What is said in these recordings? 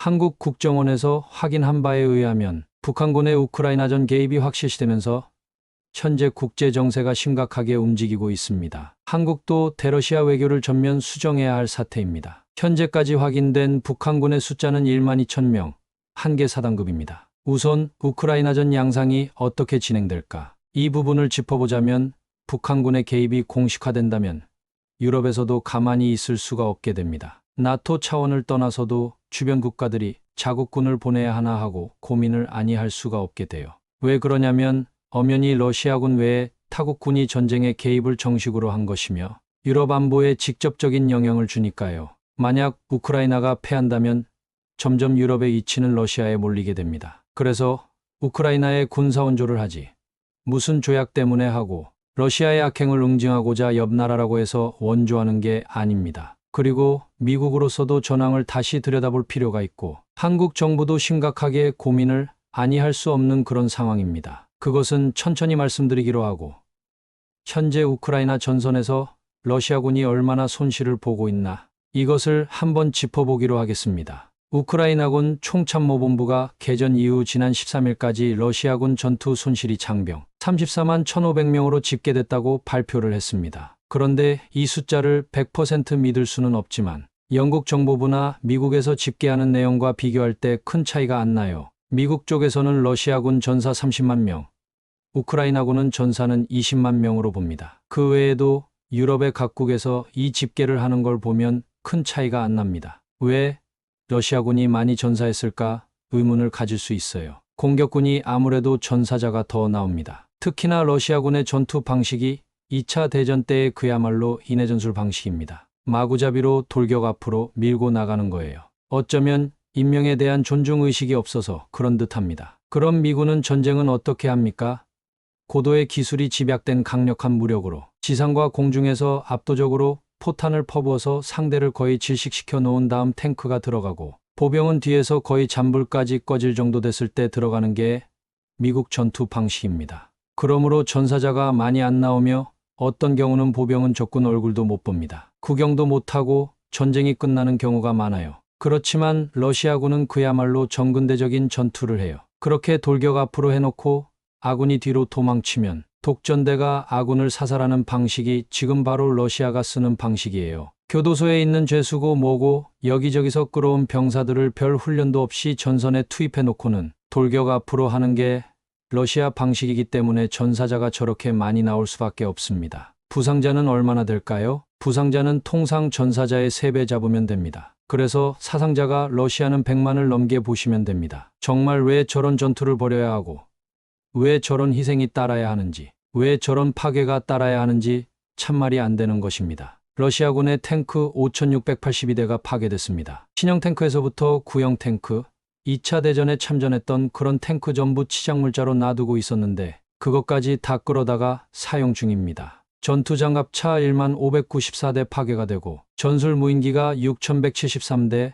한국 국정원에서 확인한 바에 의하면 북한군의 우크라이나전 개입이 확실시되면서 현재 국제 정세가 심각하게 움직이고 있습니다. 한국도 대러시아 외교를 전면 수정해야 할 사태입니다. 현재까지 확인된 북한군의 숫자는 1만 2천 명, 한개 사단급입니다. 우선 우크라이나전 양상이 어떻게 진행될까? 이 부분을 짚어보자면 북한군의 개입이 공식화된다면 유럽에서도 가만히 있을 수가 없게 됩니다. 나토 차원을 떠나서도 주변 국가들이 자국군을 보내야 하나 하고 고민을 아니할 수가 없게 돼요. 왜 그러냐면 엄연히 러시아군 외에 타국군이 전쟁에 개입을 정식으로 한 것이며 유럽 안보에 직접적인 영향을 주니까요. 만약 우크라이나가 패한다면 점점 유럽의 이치는 러시아에 몰리게 됩니다. 그래서 우크라이나에 군사원조를 하지 무슨 조약 때문에 하고 러시아의 악행을 응징하고자 옆 나라라고 해서 원조하는 게 아닙니다. 그리고 미국으로서도 전황을 다시 들여다볼 필요가 있고 한국 정부도 심각하게 고민을 아니할 수 없는 그런 상황입니다. 그것은 천천히 말씀드리기로 하고 현재 우크라이나 전선에서 러시아군이 얼마나 손실을 보고 있나 이것을 한번 짚어보기로 하겠습니다. 우크라이나군 총참모본부가 개전 이후 지난 13일까지 러시아군 전투 손실이 장병 34만 1,500명으로 집계됐다고 발표를 했습니다. 그런데 이 숫자를 100% 믿을 수는 없지만 영국 정보부나 미국에서 집계하는 내용과 비교할 때 큰 차이가 안 나요. 미국 쪽에서는 러시아군 전사 30만 명, 우크라이나군은 전사는 20만 명으로 봅니다. 그 외에도 유럽의 각국에서 이 집계를 하는 걸 보면 큰 차이가 안 납니다. 왜 러시아군이 많이 전사했을까 의문을 가질 수 있어요. 공격군이 아무래도 전사자가 더 나옵니다. 특히나 러시아군의 전투 방식이 2차 대전 때의 그야말로 인해전술 방식입니다. 마구잡이로 돌격 앞으로 밀고 나가는 거예요. 어쩌면 인명에 대한 존중의식이 없어서 그런 듯합니다. 그럼 미군은 전쟁은 어떻게 합니까? 고도의 기술이 집약된 강력한 무력으로 지상과 공중에서 압도적으로 포탄을 퍼부어서 상대를 거의 질식시켜 놓은 다음 탱크가 들어가고 보병은 뒤에서 거의 잔불까지 꺼질 정도 됐을 때 들어가는 게 미국 전투 방식입니다. 그러므로 전사자가 많이 안 나오며 어떤 경우는 보병은 적군 얼굴도 못 봅니다. 구경도 못하고 전쟁이 끝나는 경우가 많아요. 그렇지만 러시아군은 그야말로 전근대적인 전투를 해요. 그렇게 돌격 앞으로 해놓고 아군이 뒤로 도망치면 독전대가 아군을 사살하는 방식이 지금 바로 러시아가 쓰는 방식이에요. 교도소에 있는 죄수고 뭐고 여기저기서 끌어온 병사들을 별 훈련도 없이 전선에 투입해놓고는 돌격 앞으로 하는 게 러시아 방식이기 때문에 전사자가 저렇게 많이 나올 수밖에 없습니다. 부상자는 얼마나 될까요? 부상자는 통상 전사자의 3배 잡으면 됩니다. 그래서 사상자가 러시아는 100만을 넘게 보시면 됩니다. 정말 왜 저런 전투를 벌여야 하고 왜 저런 희생이 따라야 하는지 왜 저런 파괴가 따라야 하는지 참말이 안 되는 것입니다. 러시아군의 탱크 5,682대가 파괴됐습니다. 신형 탱크에서부터 구형 탱크, 2차 대전에 참전했던 그런 탱크 전부 치장물자로 놔두고 있었는데 그것까지 다 끌어다가 사용 중입니다. 전투장갑차 1만 594대 파괴가 되고 전술 무인기가 6,173대,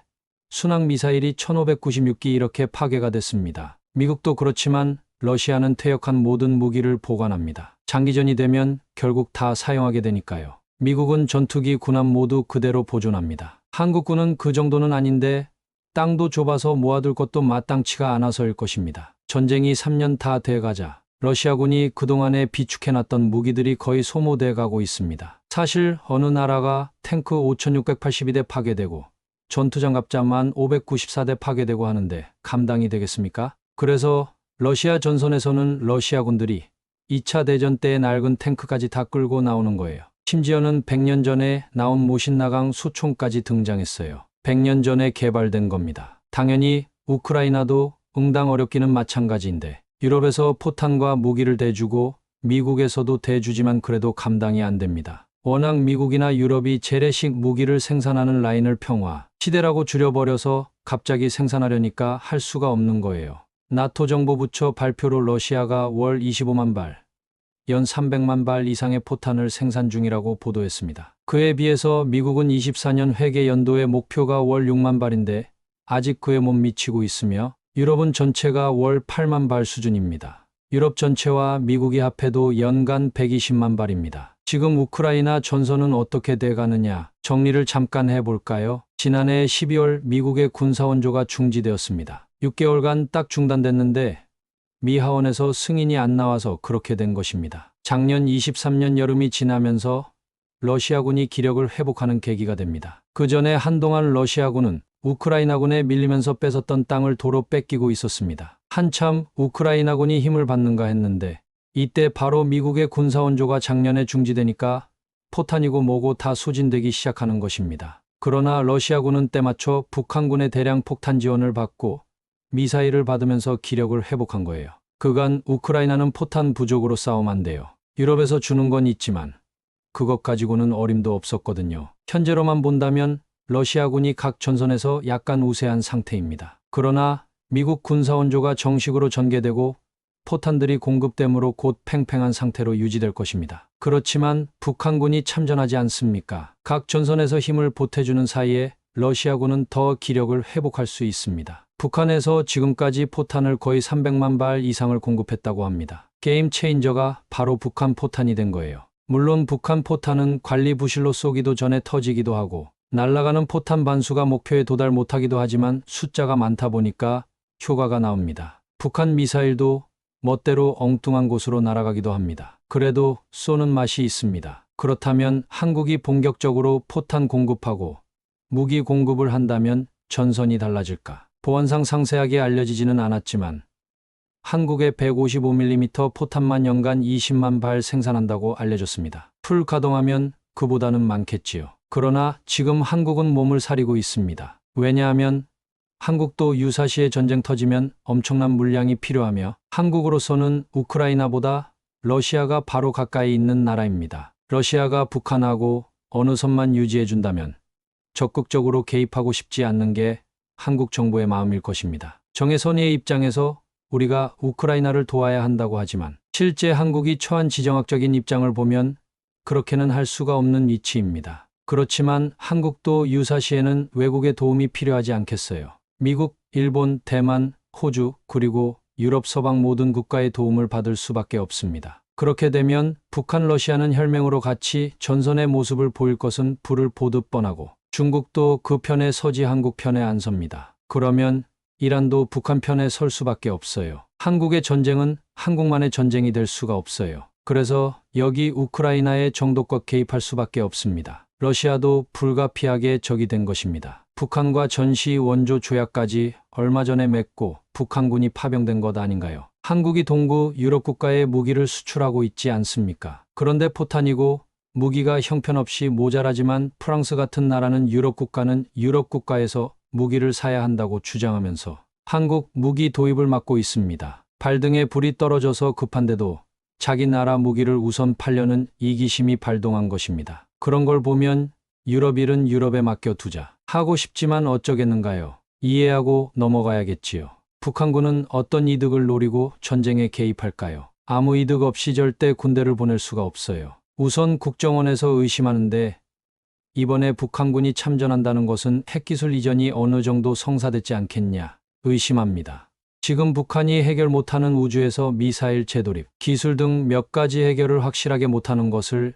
순항미사일이 1,596기 이렇게 파괴가 됐습니다. 미국도 그렇지만 러시아는 퇴역한 모든 무기를 보관합니다. 장기전이 되면 결국 다 사용하게 되니까요. 미국은 전투기 군함 모두 그대로 보존합니다. 한국군은 그 정도는 아닌데 땅도 좁아서 모아둘 것도 마땅치가 않아서일 것입니다. 전쟁이 3년 다 돼가자 러시아군이 그동안에 비축해놨던 무기들이 거의 소모돼 가고 있습니다. 사실 어느 나라가 탱크 5,682대 파괴되고 전투장갑차만 594대 파괴되고 하는데 감당이 되겠습니까? 그래서 러시아 전선에서는 러시아군들이 2차 대전 때의 낡은 탱크까지 다 끌고 나오는 거예요. 심지어는 100년 전에 나온 모신나강 수총까지 등장했어요. 100년 전에 개발된 겁니다. 당연히 우크라이나도 응당 어렵기는 마찬가지인데 유럽에서 포탄과 무기를 대주고 미국에서도 대주지만 그래도 감당이 안 됩니다. 워낙 미국이나 유럽이 재래식 무기를 생산하는 라인을 평화 시대라고 줄여버려서 갑자기 생산하려니까 할 수가 없는 거예요. 나토 정보부처 발표로 러시아가 월 25만 발, 연 300만 발 이상의 포탄을 생산 중이라고 보도했습니다. 그에 비해서 미국은 24년 회계 연도의 목표가 월 6만 발인데 아직 그에 못 미치고 있으며 유럽은 전체가 월 8만 발 수준입니다. 유럽 전체와 미국이 합해도 연간 120만 발입니다. 지금 우크라이나 전선은 어떻게 돼가느냐 정리를 잠깐 해볼까요? 지난해 12월 미국의 군사원조가 중지되었습니다. 6개월간 딱 중단됐는데 미 하원에서 승인이 안 나와서 그렇게 된 것입니다. 작년 23년 여름이 지나면서 러시아군이 기력을 회복하는 계기가 됩니다. 그 전에 한동안 러시아군은 우크라이나군에 밀리면서 뺏었던 땅을 도로 뺏기고 있었습니다. 한참 우크라이나군이 힘을 받는가 했는데 이때 바로 미국의 군사원조가 작년에 중지되니까 포탄이고 뭐고 다 소진되기 시작하는 것입니다. 그러나 러시아군은 때맞춰 북한군의 대량 폭탄 지원을 받고 미사일을 받으면서 기력을 회복한 거예요. 그간 우크라이나는 포탄 부족으로 싸움한대요. 유럽에서 주는 건 있지만 그것 가지고는 어림도 없었거든요. 현재로만 본다면 러시아군이 각 전선에서 약간 우세한 상태입니다. 그러나 미국 군사원조가 정식으로 전개되고 포탄들이 공급되므로 곧 팽팽한 상태로 유지될 것입니다. 그렇지만 북한군이 참전하지 않습니까? 각 전선에서 힘을 보태주는 사이에 러시아군은 더 기력을 회복할 수 있습니다. 북한에서 지금까지 포탄을 거의 300만 발 이상을 공급했다고 합니다. 게임 체인저가 바로 북한 포탄이 된 거예요. 물론 북한 포탄은 관리 부실로 쏘기도 전에 터지기도 하고 날아가는 포탄 반수가 목표에 도달 못하기도 하지만 숫자가 많다 보니까 효과가 나옵니다. 북한 미사일도 멋대로 엉뚱한 곳으로 날아가기도 합니다. 그래도 쏘는 맛이 있습니다. 그렇다면 한국이 본격적으로 포탄 공급하고 무기 공급을 한다면 전선이 달라질까? 보안상 상세하게 알려지지는 않았지만 한국의 155mm 포탄만 연간 20만 발 생산한다고 알려졌습니다. 풀 가동하면 그보다는 많겠지요. 그러나 지금 한국은 몸을 사리고 있습니다. 왜냐하면 한국도 유사시에 전쟁 터지면 엄청난 물량이 필요하며 한국으로서는 우크라이나보다 러시아가 바로 가까이 있는 나라입니다. 러시아가 북한하고 어느 선만 유지해준다면 적극적으로 개입하고 싶지 않는 게 한국 정부의 마음일 것입니다. 정혜선의 입장에서 우리가 우크라이나를 도와야 한다고 하지만 실제 한국이 처한 지정학적인 입장을 보면 그렇게는 할 수가 없는 위치입니다. 그렇지만 한국도 유사시에는 외국의 도움이 필요하지 않겠어요. 미국, 일본, 대만, 호주, 그리고 유럽 서방 모든 국가의 도움을 받을 수밖에 없습니다. 그렇게 되면 북한, 러시아는 혈맹으로 같이 전선의 모습을 보일 것은 불을 보듯 뻔하고 중국도 그 편에 서지 한국 편에 안 섭니다. 그러면 이란도 북한 편에 설 수밖에 없어요. 한국의 전쟁은 한국만의 전쟁이 될 수가 없어요. 그래서 여기 우크라이나에 정도껏 개입할 수밖에 없습니다. 러시아도 불가피하게 적이 된 것입니다. 북한과 전시 원조 조약까지 얼마 전에 맺고 북한군이 파병된 것 아닌가요? 한국이 동구 유럽 국가에 무기를 수출하고 있지 않습니까? 그런데 포탄이고 무기가 형편없이 모자라지만 프랑스 같은 나라는 유럽 국가는 유럽 국가에서 무기를 사야 한다고 주장하면서 한국 무기 도입을 막고 있습니다. 발등에 불이 떨어져서 급한데도 자기 나라 무기를 우선 팔려는 이기심이 발동한 것입니다. 그런 걸 보면 유럽 일은 유럽에 맡겨두자 하고 싶지만 어쩌겠는가요? 이해하고 넘어가야겠지요. 북한군은 어떤 이득을 노리고 전쟁에 개입할까요? 아무 이득 없이 절대 군대를 보낼 수가 없어요. 우선 국정원에서 의심하는데 이번에 북한군이 참전한다는 것은 핵기술 이전이 어느 정도 성사됐지 않겠냐 의심합니다. 지금 북한이 해결 못하는 우주에서 미사일 재도입, 기술 등 몇 가지 해결을 확실하게 못하는 것을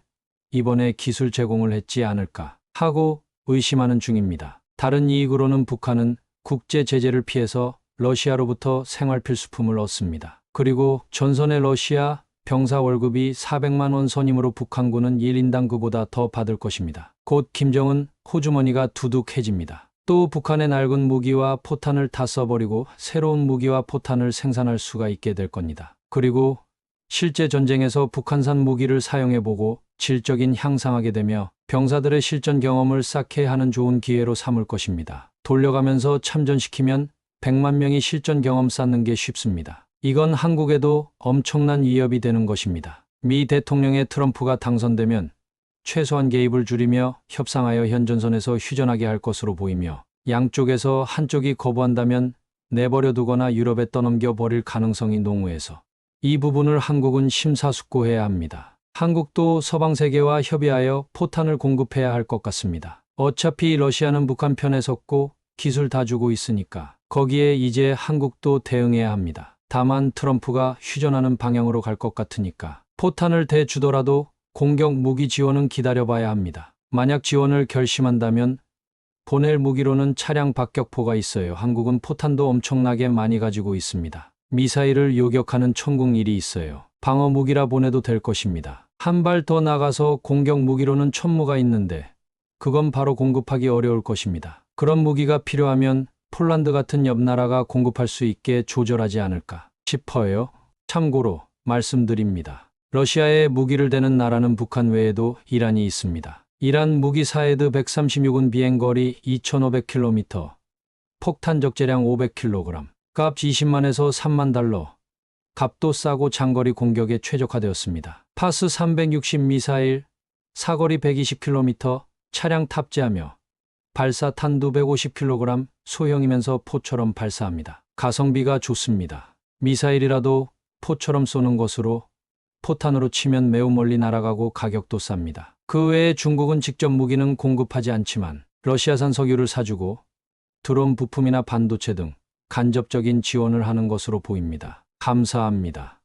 이번에 기술 제공을 했지 않을까 하고 의심하는 중입니다. 다른 이익으로는 북한은 국제 제재를 피해서 러시아로부터 생활 필수품을 얻습니다. 그리고 전선의 러시아 병사 월급이 400만 원 선이므로 북한군은 1인당 그보다 더 받을 것입니다. 곧 김정은 호주머니가 두둑해집니다. 또 북한의 낡은 무기와 포탄을 다 써버리고 새로운 무기와 포탄을 생산할 수가 있게 될 겁니다. 그리고 실제 전쟁에서 북한산 무기를 사용해보고 질적인 향상하게 되며 병사들의 실전 경험을 쌓게 하는 좋은 기회로 삼을 것입니다. 돌려가면서 참전시키면 100만 명이 실전 경험 쌓는 게 쉽습니다. 이건 한국에도 엄청난 위협이 되는 것입니다. 미 대통령의 트럼프가 당선되면 최소한 개입을 줄이며 협상하여 현전선에서 휴전하게 할 것으로 보이며 양쪽에서 한쪽이 거부한다면 내버려 두거나 유럽에 떠넘겨 버릴 가능성이 농후해서 이 부분을 한국은 심사숙고해야 합니다. 한국도 서방 세계와 협의하여 포탄을 공급해야 할 것 같습니다. 어차피 러시아는 북한 편에 섰고 기술 다 주고 있으니까 거기에 이제 한국도 대응해야 합니다. 다만 트럼프가 휴전하는 방향으로 갈 것 같으니까 포탄을 대주더라도 공격 무기 지원은 기다려봐야 합니다. 만약 지원을 결심한다면 보낼 무기로는 차량 박격포가 있어요. 한국은 포탄도 엄청나게 많이 가지고 있습니다. 미사일을 요격하는 천궁일이 있어요. 방어 무기라 보내도 될 것입니다. 한 발 더 나가서 공격 무기로는 천무가 있는데 그건 바로 공급하기 어려울 것입니다. 그런 무기가 필요하면 폴란드 같은 옆 나라가 공급할 수 있게 조절하지 않을까 싶어요. 참고로 말씀드립니다. 러시아에 무기를 대는 나라는 북한 외에도 이란이 있습니다. 이란 무기 사헤드 136은 비행거리 2,500km, 폭탄 적재량 500kg, 값 20만에서 3만 달러, 값도 싸고 장거리 공격에 최적화되었습니다. 파스 360 미사일, 사거리 120km, 차량 탑재하며 발사탄 250kg, 소형이면서 포처럼 발사합니다. 가성비가 좋습니다. 미사일이라도 포처럼 쏘는 것으로 포탄으로 치면 매우 멀리 날아가고 가격도 쌉니다. 그 외에 중국은 직접 무기는 공급하지 않지만 러시아산 석유를 사주고 드론 부품이나 반도체 등 간접적인 지원을 하는 것으로 보입니다. 감사합니다.